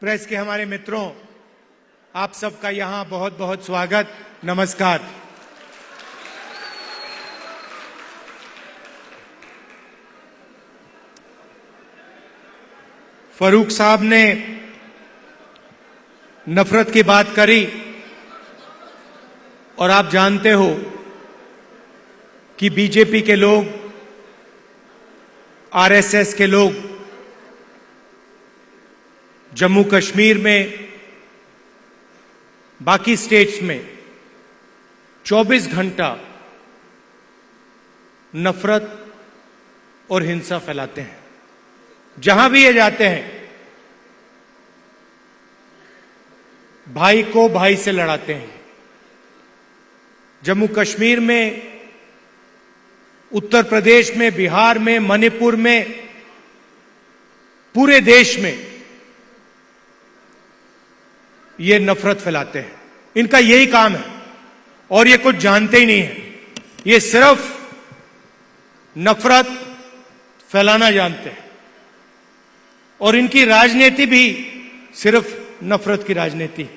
Press के हमारे मित्रों, आप सबका यहां बहुत बहुत स्वागत, नमस्कार। फरूक साहब ने नफरत की बात करी और आप जानते हो कि बीजेपी के लोग, आरएसएस के लोग जम्मू कश्मीर में, बाकी स्टेट्स में 24 घंटा नफरत और हिंसा फैलाते हैं। जहां भी ये जाते हैं, भाई को भाई से लड़ाते हैं। जम्मू कश्मीर में, उत्तर प्रदेश में, बिहार में, मणिपुर में, पूरे देश में ये नफरत फैलाते हैं। इनका यही काम है और ये कुछ जानते ही नहीं है। ये सिर्फ नफरत फैलाना जानते हैं और इनकी राजनीति भी सिर्फ नफरत की राजनीति।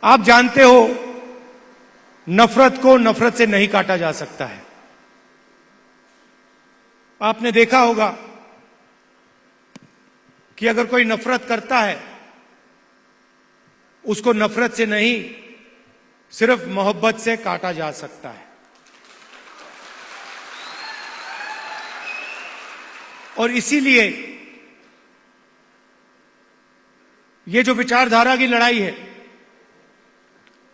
आप जानते हो, नफरत को नफरत से नहीं काटा जा सकता है। आपने देखा होगा कि अगर कोई नफरत करता है, उसको नफरत से नहीं, सिर्फ मोहब्बत से काटा जा सकता है। और इसीलिए ये जो विचारधारा की लड़ाई है,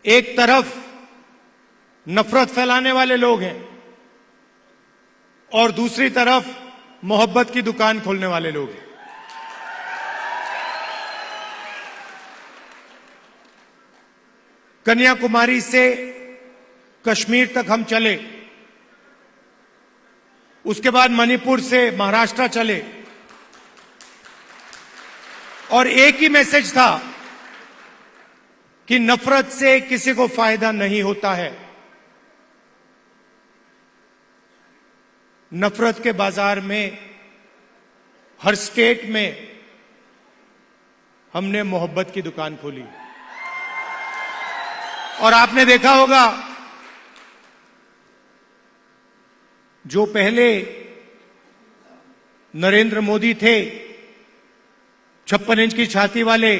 एक तरफ नफरत फैलाने वाले लोग हैं और दूसरी तरफ मोहब्बत की दुकान खोलने वाले लोग हैं। कन्याकुमारी से कश्मीर तक हम चले, उसके बाद मणिपुर से महाराष्ट्र चले और एक ही मैसेज था कि नफरत से किसी को फायदा नहीं होता है। नफरत के बाजार में हर स्टेट में हमने मोहब्बत की दुकान खोली। और आपने देखा होगा, जो पहले नरेंद्र मोदी थे, 56 इंच की छाती वाले,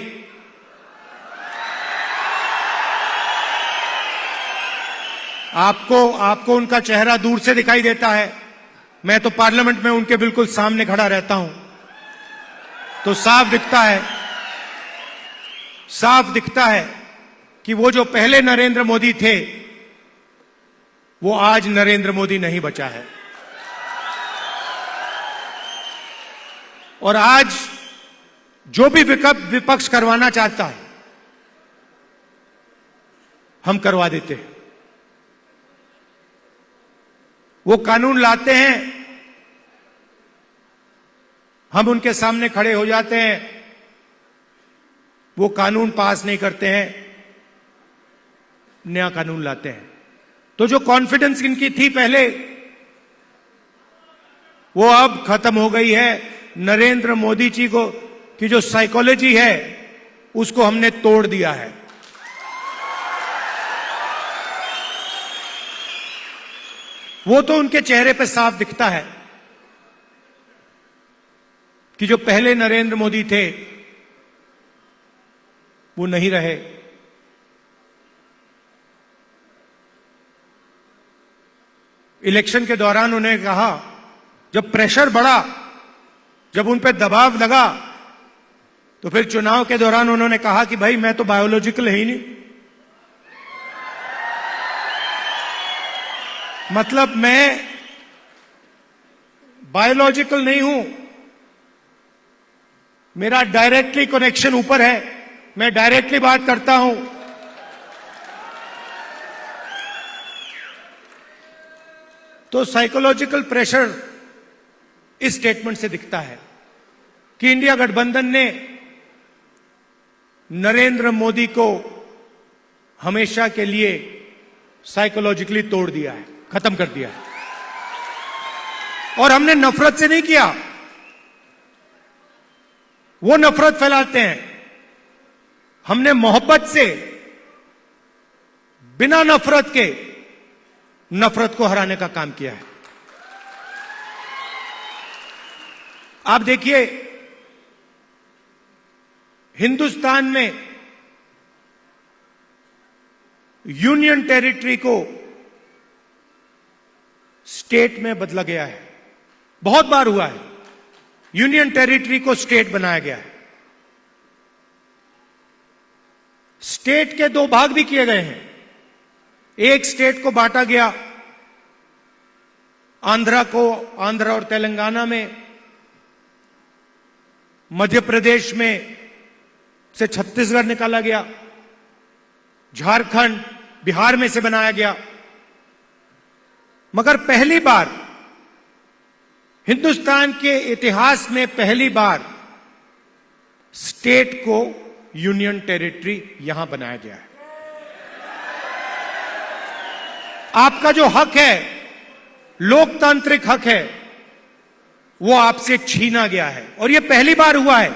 आपको उनका चेहरा दूर से दिखाई देता है। मैं तो पार्लियामेंट में उनके बिल्कुल सामने खड़ा रहता हूं, तो साफ दिखता है कि वो जो पहले नरेंद्र मोदी थे, वो आज नरेंद्र मोदी नहीं बचा है। और आज जो भी विपक्ष करवाना चाहता है, हम करवा देते हैं। वो कानून लाते हैं, हम उनके सामने खड़े हो जाते हैं, वो कानून पास नहीं करते हैं, नया कानून लाते हैं। तो जो कॉन्फिडेंस इनकी थी पहले, वो अब खत्म हो गई है। नरेंद्र मोदी जी को की जो साइकोलॉजी है, उसको हमने तोड़ दिया है। वो तो उनके चेहरे पे साफ दिखता है कि जो पहले नरेंद्र मोदी थे, वो नहीं रहे। इलेक्शन के दौरान उन्हें कहा, जब प्रेशर बढ़ा, जब उन पे दबाव लगा, तो फिर चुनाव के दौरान उन्होंने कहा कि भाई मैं तो बायोलॉजिकल है ही नहीं, मतलब मैं बायोलॉजिकल नहीं हूं, मेरा डायरेक्टली कनेक्शन ऊपर है, मैं डायरेक्टली बात करता हूं। तो साइकोलॉजिकल प्रेशर इस स्टेटमेंट से दिखता है कि इंडिया गठबंधन ने नरेंद्र मोदी को हमेशा के लिए साइकोलॉजिकली तोड़ दिया है, खत्म कर दिया है। और हमने नफरत से नहीं किया, वो नफरत फैलाते हैं। हमने मोहब्बत से, बिना नफरत के, नफरत को हराने का काम किया है। आप देखिए, हिंदुस्तान में यूनियन टेरिटरी को स्टेट में बदला गया है। बहुत बार हुआ है, यूनियन टेरिटरी को स्टेट बनाया गया है। स्टेट के दो भाग भी किए गए हैं। एक स्टेट को बांटा गया, आंध्र और तेलंगाना में, मध्य प्रदेश में से छत्तीसगढ़ निकाला गया, झारखंड, बिहार में से बनाया गया। मगर पहली बार हिंदुस्तान के इतिहास में पहली बार स्टेट को यूनियन टेरिटरी यहां बनाया गया है। आपका जो हक है, लोकतांत्रिक हक है, वो आपसे छीना गया है। और यह पहली बार हुआ है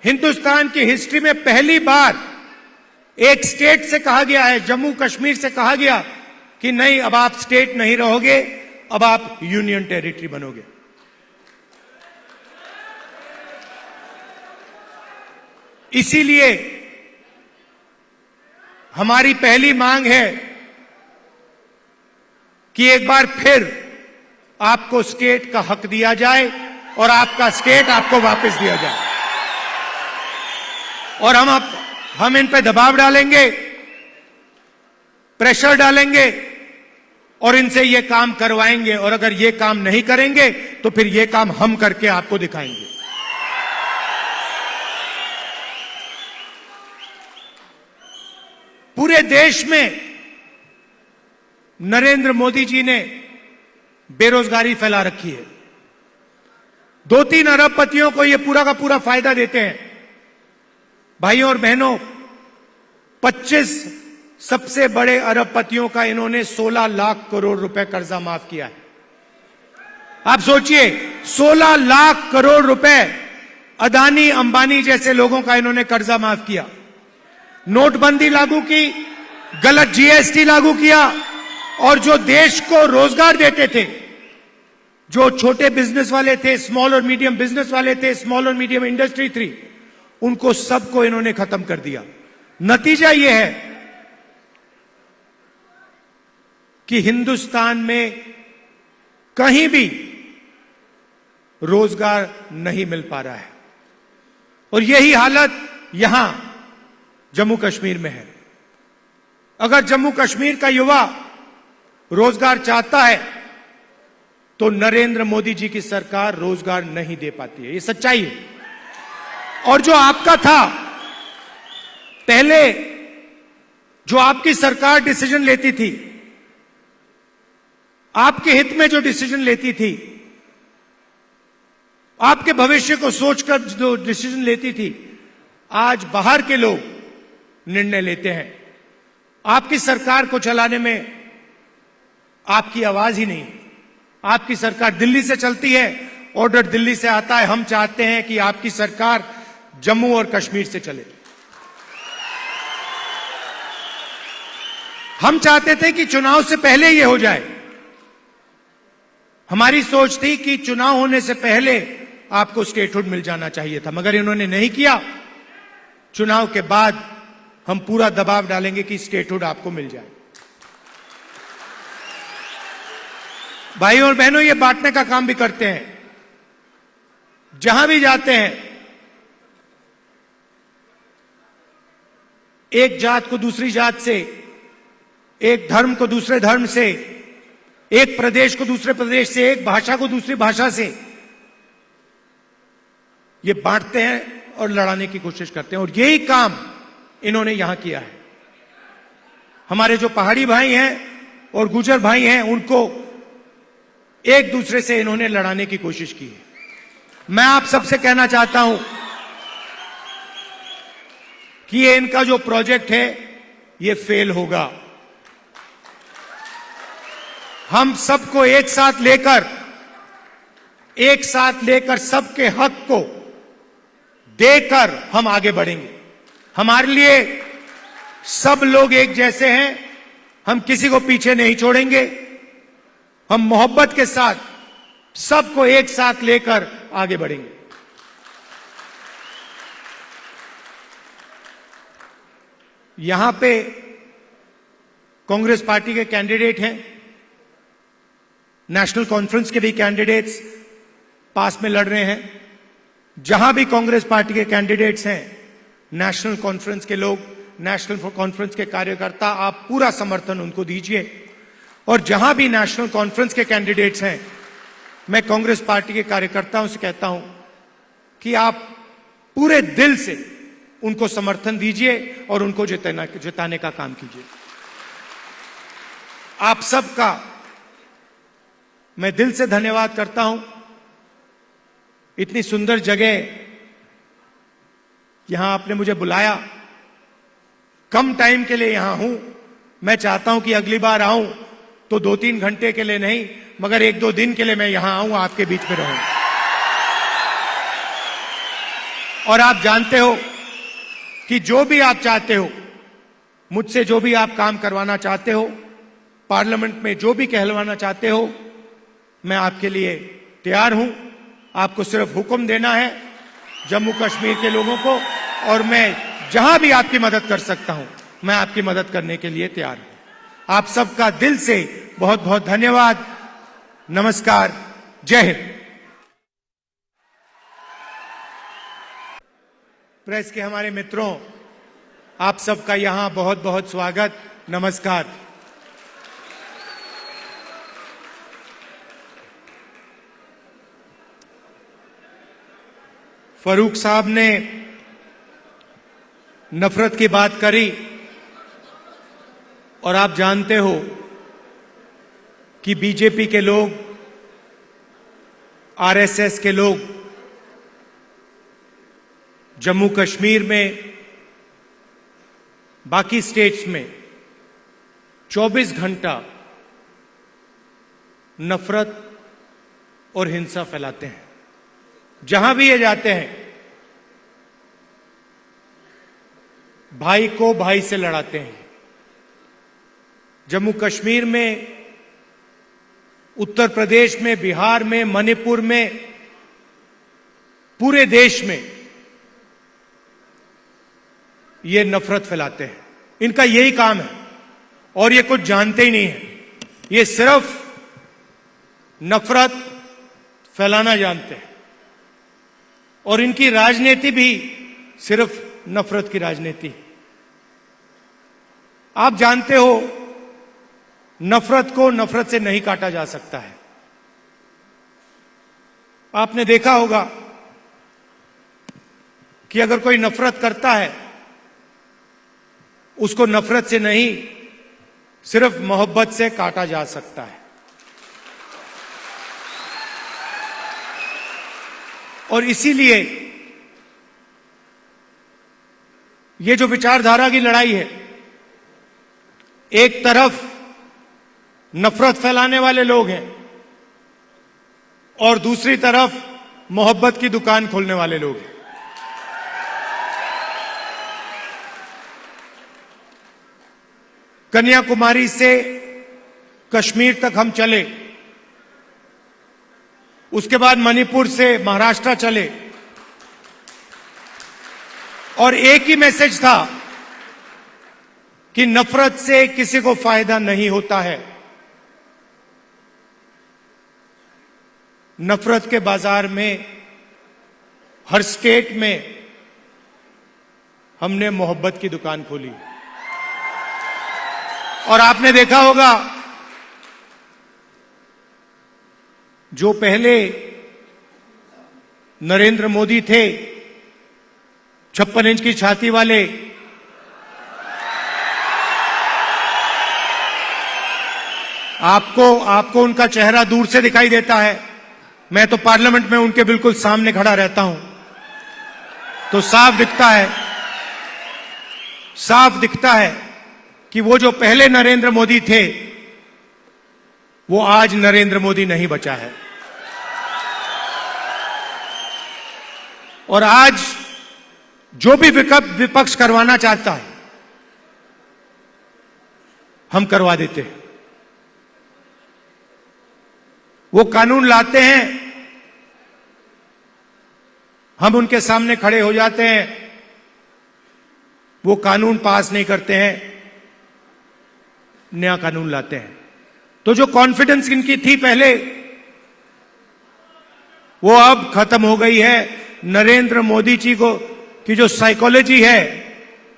हिंदुस्तान की हिस्ट्री में, पहली बार एक स्टेट से कहा गया है, जम्मू कश्मीर से कहा गया कि नहीं, अब आप स्टेट नहीं रहोगे, अब आप यूनियन टेरिटरी बनोगे। इसीलिए हमारी पहली मांग है कि एक बार फिर आपको स्टेट का हक दिया जाए और आपका स्टेट आपको वापस दिया जाए। और हम इन पे दबाव डालेंगे, प्रेशर डालेंगे और इनसे ये काम करवाएंगे। और अगर ये काम नहीं करेंगे तो फिर ये काम हम करके आपको दिखाएंगे। पूरे देश में नरेंद्र मोदी जी ने बेरोजगारी फैला रखी है। 2-3 अरबपतियों को यह पूरा का पूरा फायदा देते हैं। भाइयों और बहनों, 25 सबसे बड़े अरबपतियों का इन्होंने 16 लाख करोड़ रुपए कर्जा माफ किया है। आप सोचिए, 16 लाख करोड़ रुपए अदानी अंबानी जैसे लोगों का इन्होंने कर्जा माफ किया। नोटबंदी लागू की, गलत जीएसटी लागू किया, और जो देश को रोजगार देते थे, जो छोटे बिजनेस वाले थे, स्मॉल और मीडियम बिजनेस वाले थे, स्मॉल और मीडियम इंडस्ट्री थी, उनको सबको इन्होंने खत्म कर दिया। नतीजा यह है कि हिंदुस्तान में कहीं भी रोजगार नहीं मिल पा रहा है। और यही हालत यहां जम्मू कश्मीर में है। अगर जम्मू कश्मीर का युवा रोजगार चाहता है तो नरेंद्र मोदी जी की सरकार रोजगार नहीं दे पाती है। ये सच्चाई है। और जो आपका था पहले, जो आपकी सरकार डिसीजन लेती थी, आपके हित में जो डिसीजन लेती थी, आपके भविष्य को सोचकर जो डिसीजन लेती थी, आज बाहर के लोग निर्णय लेते हैं। आपकी सरकार को चलाने में आपकी आवाज ही नहीं। आपकी सरकार दिल्ली से चलती है, ऑर्डर दिल्ली से आता है। हम चाहते हैं कि आपकी सरकार जम्मू और कश्मीर से चले। हम चाहते थे कि चुनाव से पहले यह हो जाए। हमारी सोच थी कि चुनाव होने से पहले आपको स्टेटहुड मिल जाना चाहिए था, मगर इन्होंने नहीं किया। चुनाव के बाद हम पूरा दबाव डालेंगे कि स्टेटहुड आपको मिल जाए। भाइयों और बहनों, ये बांटने का काम भी करते हैं। जहां भी जाते हैं, एक जात को दूसरी जात से, एक धर्म को दूसरे धर्म से, एक प्रदेश को दूसरे प्रदेश से, एक भाषा को दूसरी भाषा से, ये बांटते हैं और लड़ाने की कोशिश करते हैं। और यही काम इन्होंने यहां किया है। हमारे जो पहाड़ी भाई हैं और गुर्जर भाई हैं, उनको एक दूसरे से इन्होंने लड़ाने की कोशिश की है। मैं आप सबसे कहना चाहता हूं कि ये इनका जो प्रोजेक्ट है, ये फेल होगा। हम सबको एक साथ लेकर सबके हक को देकर हम आगे बढ़ेंगे। हमारे लिए सब लोग एक जैसे हैं, हम किसी को पीछे नहीं छोड़ेंगे। हम मोहब्बत के साथ सबको एक साथ लेकर आगे बढ़ेंगे। यहां पे कांग्रेस पार्टी के कैंडिडेट हैं, नेशनल कॉन्फ्रेंस के भी कैंडिडेट्स पास में लड़ रहे हैं। जहां भी कांग्रेस पार्टी के कैंडिडेट्स हैं, नेशनल कॉन्फ्रेंस के लोग, नेशनल कॉन्फ्रेंस के कार्यकर्ता, आप पूरा समर्थन उनको दीजिए। और जहां भी नेशनल कॉन्फ्रेंस के कैंडिडेट्स हैं, मैं कांग्रेस पार्टी के कार्यकर्ताओं से कहता हूं कि आप पूरे दिल से उनको समर्थन दीजिए और उनको जिताने का काम कीजिए। आप सबका मैं दिल से धन्यवाद करता हूं। इतनी सुंदर जगह यहां आपने मुझे बुलाया, कम टाइम के लिए यहां हूं। मैं चाहता हूं कि अगली बार आऊं तो 2-3 घंटे के लिए नहीं, मगर 1-2 दिन के लिए मैं यहां आऊं, आपके बीच में रहूं। और आप जानते हो कि जो भी आप चाहते हो, मुझसे जो भी आप काम करवाना चाहते हो, पार्लियामेंट में जो भी कहलवाना चाहते हो, मैं आपके लिए तैयार हूं। आपको सिर्फ हुक्म देना है जम्मू कश्मीर के लोगों को, और मैं जहां भी आपकी मदद कर सकता हूं, मैं आपकी मदद करने के लिए तैयार हूं। आप सबका दिल से बहुत बहुत धन्यवाद। नमस्कार, जय हिंद। प्रेस के हमारे मित्रों, आप सबका यहां बहुत बहुत स्वागत, नमस्कार। फरूक साहब ने नफरत की बात करी, और आप जानते हो कि बीजेपी के लोग, आरएसएस के लोग जम्मू कश्मीर में, बाकी स्टेट्स में 24 घंटा नफरत और हिंसा फैलाते हैं। जहां भी ये जाते हैं, भाई को भाई से लड़ाते हैं। जम्मू कश्मीर में, उत्तर प्रदेश में, बिहार में, मणिपुर में, पूरे देश में ये नफरत फैलाते हैं। इनका यही काम है, और ये कुछ जानते ही नहीं है। ये सिर्फ नफरत फैलाना जानते हैं, और इनकी राजनीति भी सिर्फ नफरत की राजनीति। आप जानते हो, नफरत को नफरत से नहीं काटा जा सकता है। आपने देखा होगा कि अगर कोई नफरत करता है, उसको नफरत से नहीं, सिर्फ मोहब्बत से काटा जा सकता है। और इसीलिए ये जो विचारधारा की लड़ाई है, एक तरफ नफरत फैलाने वाले लोग हैं, और दूसरी तरफ मोहब्बत की दुकान खोलने वाले लोग हैं। कन्याकुमारी से कश्मीर तक हम चले, उसके बाद मणिपुर से महाराष्ट्र चले, और एक ही मैसेज था कि नफरत से किसी को फायदा नहीं होता है। नफरत के बाजार में, हर स्टेट में हमने मोहब्बत की दुकान खोली। और आपने देखा होगा, जो पहले नरेंद्र मोदी थे, 56 इंच की छाती वाले, आपको उनका चेहरा दूर से दिखाई देता है। मैं तो पार्लियामेंट में उनके बिल्कुल सामने खड़ा रहता हूं, तो साफ दिखता है कि वो जो पहले नरेंद्र मोदी थे, वो आज नरेंद्र मोदी नहीं बचा है। और आज जो भी विपक्ष करवाना चाहता है हम करवा देते हैं। वो कानून लाते हैं, हम उनके सामने खड़े हो जाते हैं, वो कानून पास नहीं करते हैं, नया कानून लाते हैं। तो जो कॉन्फिडेंस इनकी थी पहले, वो अब खत्म हो गई है। नरेंद्र मोदी जी को की जो साइकोलॉजी है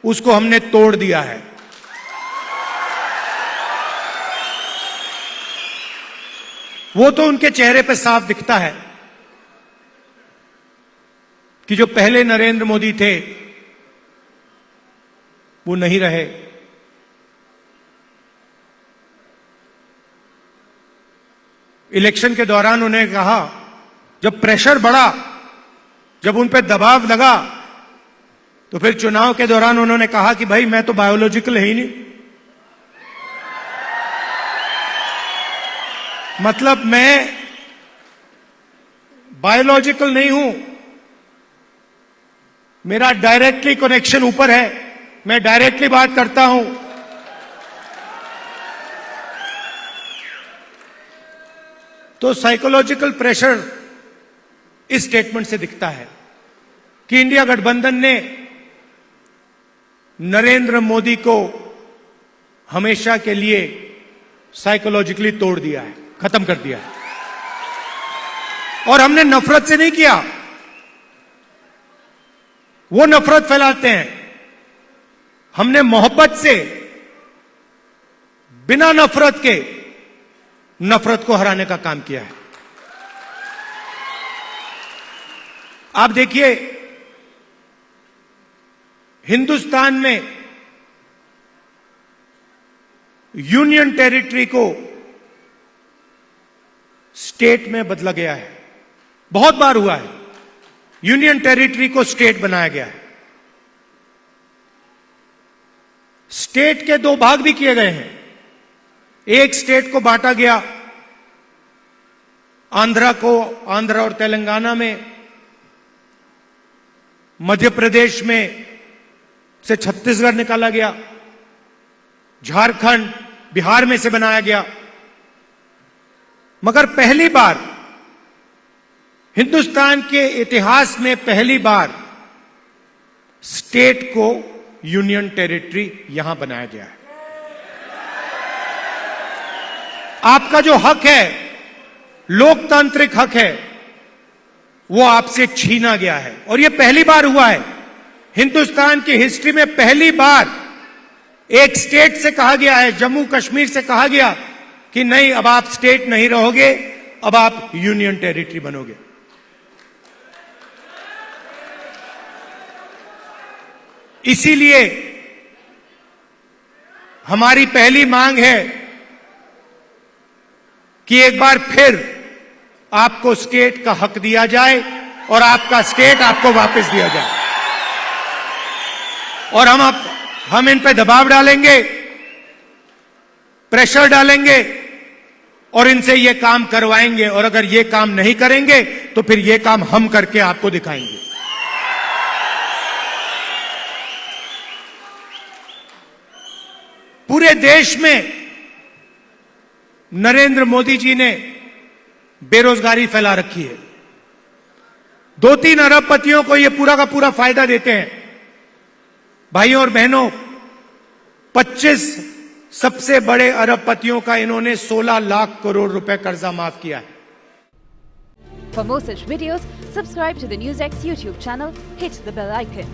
उसको हमने तोड़ दिया है। वो तो उनके चेहरे पे साफ दिखता है कि जो पहले नरेंद्र मोदी थे वो नहीं रहे। इलेक्शन के दौरान उन्हें कहा, जब प्रेशर बढ़ा, जब उन पे दबाव लगा, तो फिर चुनाव के दौरान उन्होंने कहा कि भाई मैं तो बायोलॉजिकल है ही नहीं, मतलब मैं बायोलॉजिकल नहीं हूं, मेरा डायरेक्टली कनेक्शन ऊपर है, मैं डायरेक्टली बात करता हूं। तो साइकोलॉजिकल प्रेशर इस स्टेटमेंट से दिखता है कि इंडिया गठबंधन ने नरेंद्र मोदी को हमेशा के लिए साइकोलॉजिकली तोड़ दिया है, खत्म कर दिया है। और हमने नफरत से नहीं किया, वो नफरत फैलाते हैं, हमने मोहब्बत से, बिना नफरत के नफरत को हराने का काम किया है। आप देखिए, हिंदुस्तान में यूनियन टेरिटरी को स्टेट में बदला गया है, बहुत बार हुआ है। यूनियन टेरिटरी को स्टेट बनाया गया है। स्टेट के दो भाग भी किए गए हैं। एक स्टेट को बांटा गया, आंध्र और तेलंगाना में, मध्य प्रदेश में से छत्तीसगढ़ निकाला गया, झारखंड, बिहार में से बनाया गया। मगर पहली बार हिंदुस्तान के इतिहास में पहली बार स्टेट को यूनियन टेरिटरी यहां बनाया गया है। आपका जो हक है, लोकतांत्रिक हक है, वो आपसे छीना गया है। और यह पहली बार हुआ है हिंदुस्तान की हिस्ट्री में, पहली बार एक स्टेट से कहा गया है, जम्मू कश्मीर से कहा गया कि नहीं, अब आप स्टेट नहीं रहोगे, अब आप यूनियन टेरिटरी बनोगे। इसीलिए हमारी पहली मांग है कि एक बार फिर आपको स्टेट का हक दिया जाए और आपका स्टेट आपको वापस दिया जाए। और हम इन पे दबाव डालेंगे, प्रेशर डालेंगे और इनसे ये काम करवाएंगे। और अगर ये काम नहीं करेंगे तो फिर ये काम हम करके आपको दिखाएंगे। पूरे देश में नरेंद्र मोदी जी ने बेरोजगारी फैला रखी है। 2-3 अरबपतियों को ये पूरा का पूरा फायदा देते हैं। भाइयों और बहनों, 25 सबसे बड़े अरबपतियों का इन्होंने 16 लाख करोड़ रुपए कर्जा माफ किया है। For more such videos, subscribe to the NewsX YouTube channel, hit the bell icon.